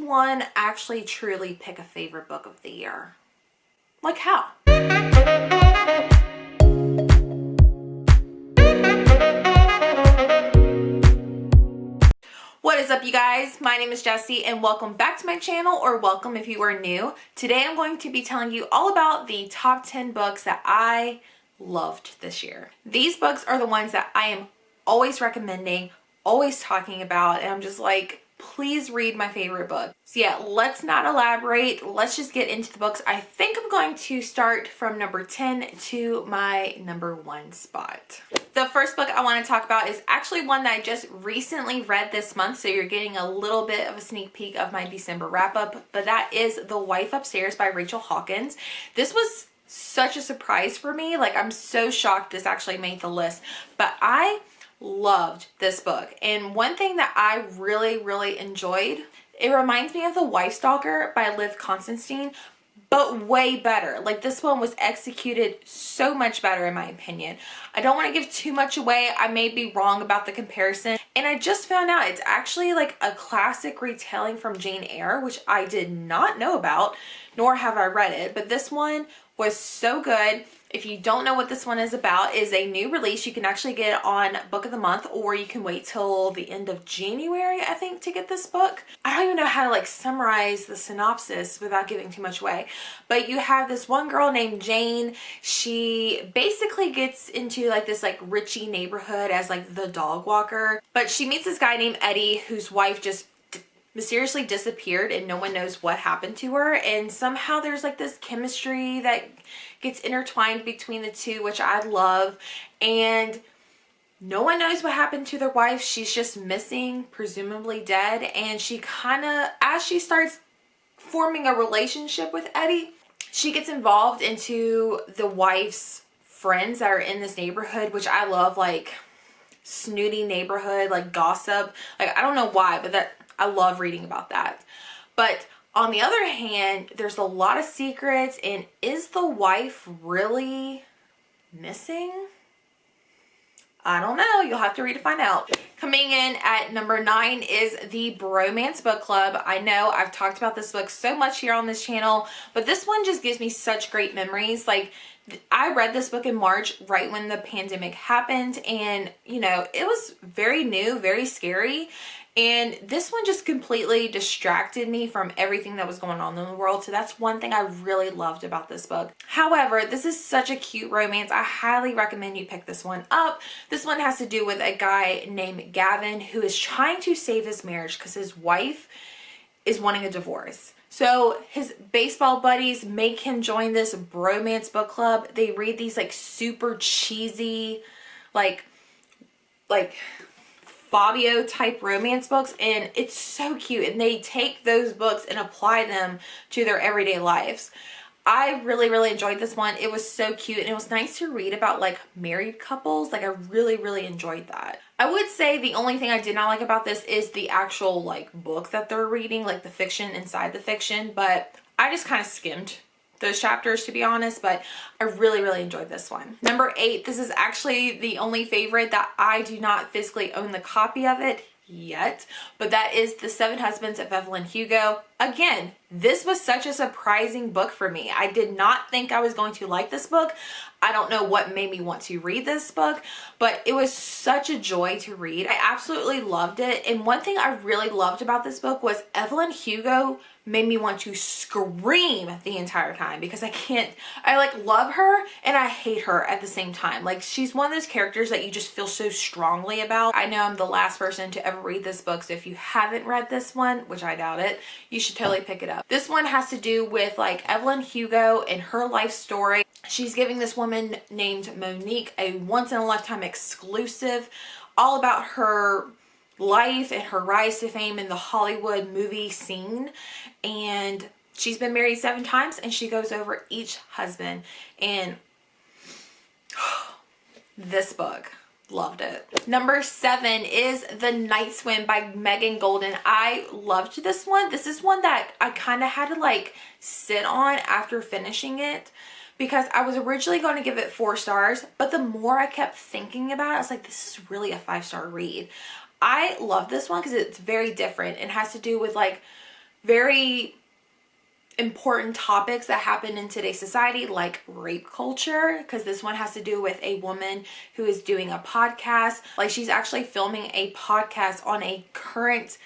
one actually truly pick a favorite book of the year? Like how? What is up, you guys? My name is Jessie and welcome back to my channel, or welcome if you are new. Today I'm going to be telling you all about the top 10 books that I loved this year. These books are the ones that I am always recommending, always talking about, and I'm just like, please read my favorite book. So yeah, let's not elaborate. Let's just get into the books. I think I'm going to start from number 10 to my number 1 spot. The first book I want to talk about is actually one that I just recently read this month, so you're getting a little bit of a sneak peek of my December wrap up, but that is The Wife Upstairs by Rachel Hawkins. This was such a surprise for me. Like, I'm so shocked this actually made the list, but I loved this book. And one thing that I really enjoyed, it reminds me of The Wife Stalker by Liv Constantine, but way better. Like, this one was executed so much better in my opinion. I don't want to give too much away. I may be wrong about the comparison. And I just found out it's actually like a classic retelling from Jane Eyre, which I did not know about, nor have I read it. But this one was so good. If you don't know what this one is about, is a new release. You can actually get it on Book of the Month, or you can wait till the end of January, I think, to get this book. I don't even know how to like summarize the synopsis without giving too much away. But you have this one girl named Jane. She basically gets into like this like richy neighborhood as like the dog walker. But she meets this guy named Eddie, whose wife just mysteriously disappeared and no one knows what happened to her, and somehow there's like this chemistry that gets intertwined between the two, which I love, and no one knows what happened to their wife. She's just missing, presumably dead, and she kind of, as she starts forming a relationship with Eddie, she gets involved into the wife's friends that are in this neighborhood, which I love, like snooty neighborhood, like gossip. Like, I don't know why, but that I love reading about that. But on the other hand, there's a lot of secrets, and is the wife really missing? I don't know. You'll have to read to find out. Coming in at number 9 is The Bromance Book Club. I know I've talked about this book so much here on this channel, but this one just gives me such great memories. Like, I read this book in March, right when the pandemic happened, and you know, it was very new, very scary. And this one just completely distracted me from everything that was going on in the world. So that's one thing I really loved about this book. However, this is such a cute romance. I highly recommend you pick this one up. This one has to do with a guy named Gavin who is trying to save his marriage because his wife is wanting a divorce. So his baseball buddies make him join this bromance book club. They read these like super cheesy, like Fabio type romance books, and it's so cute, and they take those books and apply them to their everyday lives. I really enjoyed this one. It was so cute, and it was nice to read about like married couples. Like, I really enjoyed that. I would say the only thing I did not like about this is the actual like book that they're reading, like the fiction inside the fiction, but I just kind of skimmed those chapters, to be honest, but I really enjoyed this one. Number 8, this is actually the only favorite that I do not physically own the copy of it yet, but that is The Seven Husbands of Evelyn Hugo. Again, this was such a surprising book for me. I did not think I was going to like this book. I don't know what made me want to read this book, but it was such a joy to read. I absolutely loved it. And one thing I really loved about this book was Evelyn Hugo made me want to scream the entire time, because I like love her and I hate her at the same time. Like, she's one of those characters that you just feel so strongly about. I know I'm the last person to ever read this book, so if you haven't read this one, which I doubt it, you should totally pick it up. This one has to do with like Evelyn Hugo and her life story. She's giving this woman named Monique a once-in-a-lifetime exclusive all about her life and her rise to fame in the Hollywood movie scene. And she's been married 7 times, and she goes over each husband. And this book, loved it. Number 7 is The Night Swim by Megan Golden. I loved this one. This is one that I kind of had to like sit on after finishing it, because I was originally going to give it 4 stars, but the more I kept thinking about it, I was like, this is really a 5-star read. I love this one because it's very different. It has to do with like very important topics that happen in today's society, like rape culture, because this one has to do with a woman who is doing a podcast. Like, she's actually filming a podcast on a current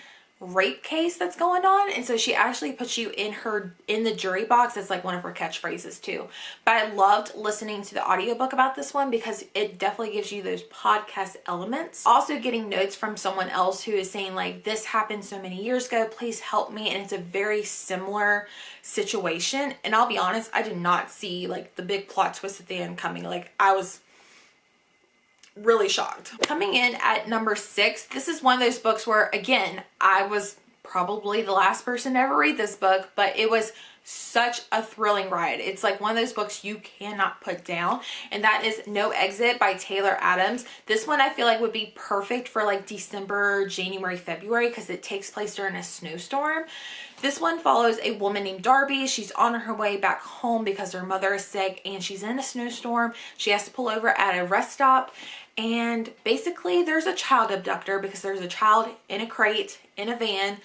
rape case that's going on, and so she actually puts you in the jury box. It's like one of her catchphrases too. But I loved listening to the audiobook about this one because it definitely gives you those podcast elements. Also getting notes from someone else who is saying like, this happened so many years ago, please help me, and it's a very similar situation. And I'll be honest, I did not see like the big plot twist at the end coming. Like, I was really shocked. Coming in at number 6, this is one of those books where, again, I was probably the last person to ever read this book, but it was such a thrilling ride. It's like one of those books you cannot put down, and that is No Exit by Taylor Adams. This one I feel like would be perfect for like December, January, February, because it takes place during a snowstorm. This one follows a woman named Darby. She's on her way back home because her mother is sick, and she's in a snowstorm. She has to pull over at a rest stop, and basically there's a child abductor because there's a child in a crate in a van,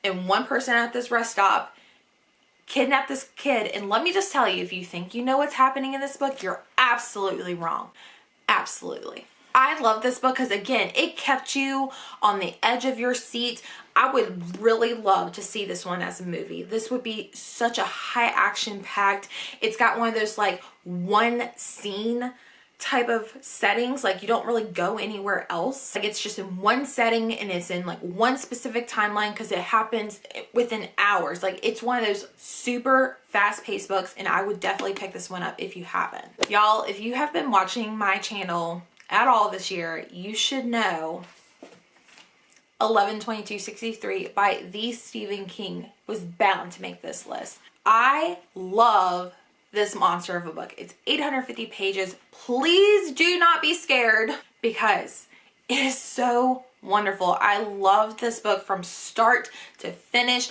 and one person at this rest stop kidnapped this kid. And let me just tell you, if you think you know what's happening in this book, you're absolutely wrong. Absolutely. I love this book because, again, it kept you on the edge of your seat. I would really love to see this one as a movie. This would be such a high action packed. It's got one of those like one scene type of settings, like you don't really go anywhere else. Like, it's just in one setting and it's in like one specific timeline because it happens within hours. Like, it's one of those super fast-paced books, and I would definitely pick this one up if you haven't. Y'all, if you have been watching my channel at all this year, you should know 11/22/63 by the Stephen King was bound to make this list. I love this monster of a book. It's 850 pages. Please do not be scared because it is so wonderful. I loved this book from start to finish.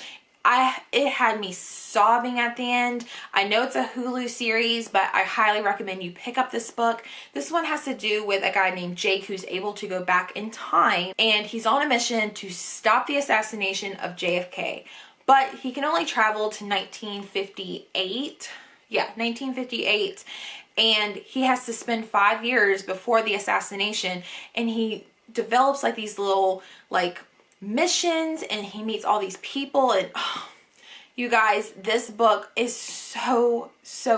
It had me sobbing at the end. I know it's a Hulu series, but I highly recommend you pick up this book. This one has to do with a guy named Jake who's able to go back in time, and he's on a mission to stop the assassination of JFK. But he can only travel to 1958. Yeah, 1958. And he has to spend 5 years before the assassination, and he develops like these little like missions, and he meets all these people, and you guys, this book is so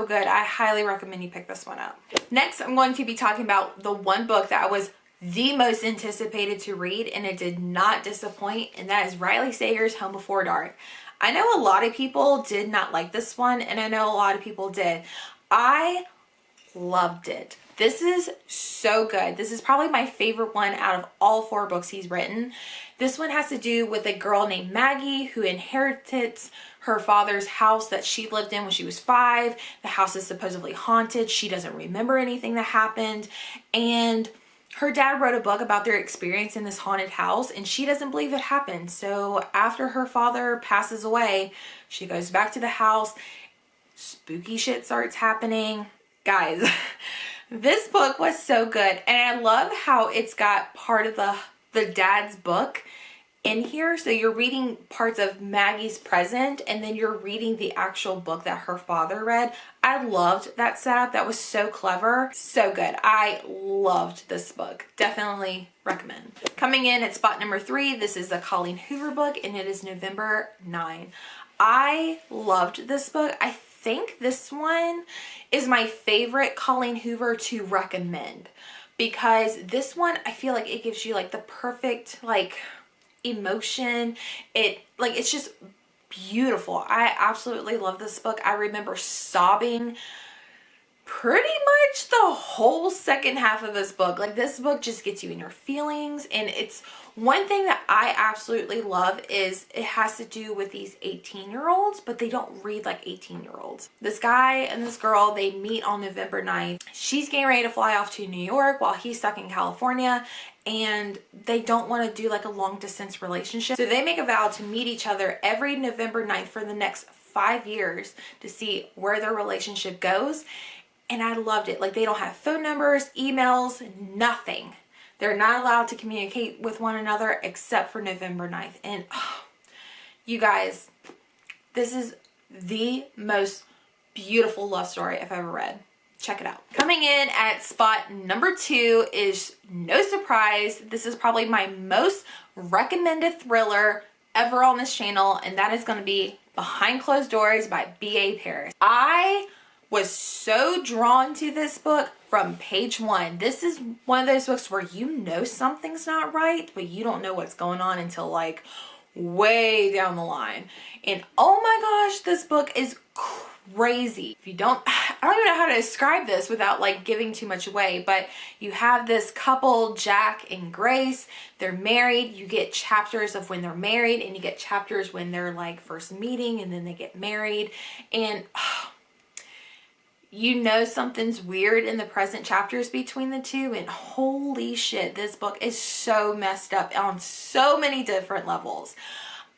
good. I highly recommend you pick this one up. Next, I'm going to be talking about the one book that I was the most anticipated to read, and it did not disappoint, and that is Riley Sager's Home Before Dark. I know a lot of people did not like this one, and I know a lot of people did. I loved it. This is so good. This is probably my favorite one out of all 4 books he's written. This one has to do with a girl named Maggie who inherits her father's house that she lived in when she was 5. The house is supposedly haunted. She doesn't remember anything that happened, and her dad wrote a book about their experience in this haunted house, and she doesn't believe it happened. So after her father passes away, she goes back to the house. Spooky shit starts happening. Guys, this book was so good, and I love how it's got part of the dad's book in here. So you're reading parts of Maggie's present, and then you're reading the actual book that her father read. I loved that setup. That was so clever. So good. I loved this book. Definitely recommend. Coming in at spot number 3, this is a Colleen Hoover book, and it is November 9. I loved this book. I think this one is my favorite Colleen Hoover to recommend, because this one, I feel like it gives you like the perfect like emotion. It's just beautiful. I absolutely love this book. I remember sobbing pretty much the whole second half of this book. Like, this book just gets you in your feelings, and it's one thing that I absolutely love is it has to do with these 18-year-olds, but they don't read like 18-year-olds. This guy and this girl, they meet on November 9th. She's getting ready to fly off to New York while he's stuck in California, and they don't want to do like a long distance relationship. So they make a vow to meet each other every November 9th for the next 5 years to see where their relationship goes. And I loved it. Like, they don't have phone numbers, emails, nothing. They're not allowed to communicate with one another except for November 9th. And you guys, This is the most beautiful love story I've ever read. Check it out. Coming in at spot number 2 is, no surprise, this is probably my most recommended thriller ever on this channel, and that is going to be Behind Closed Doors by B.A. Paris. I was so drawn to this book from page 1. This is one of those books where you know something's not right, but you don't know what's going on until like way down the line. And oh my gosh, this book is crazy. If you don't, I don't even know how to describe this without like giving too much away, but you have this couple, Jack and Grace, they're married. You get chapters of when they're married, and you get chapters when they're like first meeting and then they get married. And you know something's weird in the present chapters between the two, and holy shit, this book is so messed up on so many different levels.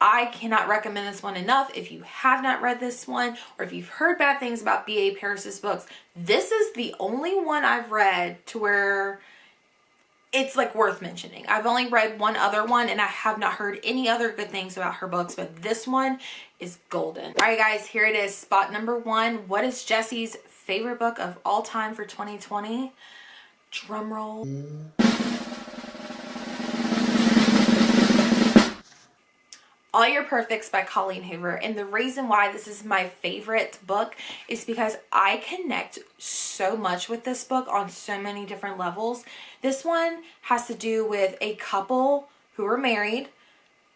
I cannot recommend this one enough. If you have not read this one, or if you've heard bad things about B.A. Paris's books, this is the only one I've read to where it's like worth mentioning. I've only read one other one, and I have not heard any other good things about her books, but this one is golden. All right, guys, here it is. Spot number 1. What is Jesse's favorite book of all time for 2020? Drum roll. All Your Perfects by Colleen Hoover. And the reason why this is my favorite book is because I connect so much with this book on so many different levels. This one has to do with a couple who are married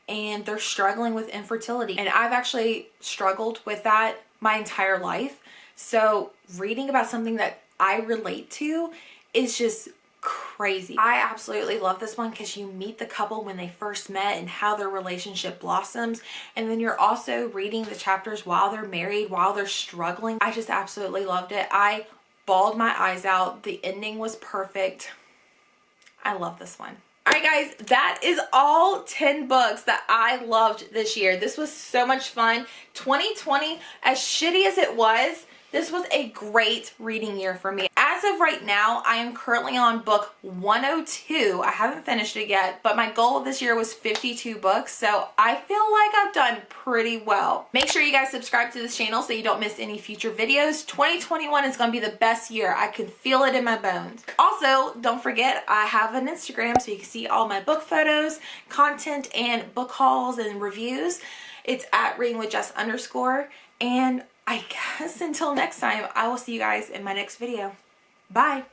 and they're struggling with infertility. And I've actually struggled with that my entire life. So reading about something that I relate to is just crazy. I absolutely love this one because you meet the couple when they first met and how their relationship blossoms, and then you're also reading the chapters while they're married, while they're struggling. I just absolutely loved it. I bawled my eyes out. The ending was perfect. I love this one. All right, guys, that is all 10 books that I loved this year. This was so much fun. 2020, as shitty as it was, this was a great reading year for me. As of right now, I am currently on book 102. I haven't finished it yet, but my goal this year was 52 books, so I feel like I've done pretty well. Make sure you guys subscribe to this channel so you don't miss any future videos. 2021 is going to be the best year. I can feel it in my bones. Also, don't forget, I have an Instagram so you can see all my book photos, content, and book hauls and reviews. It's at readingwithjess_. And I guess until next time, I will see you guys in my next video. Bye.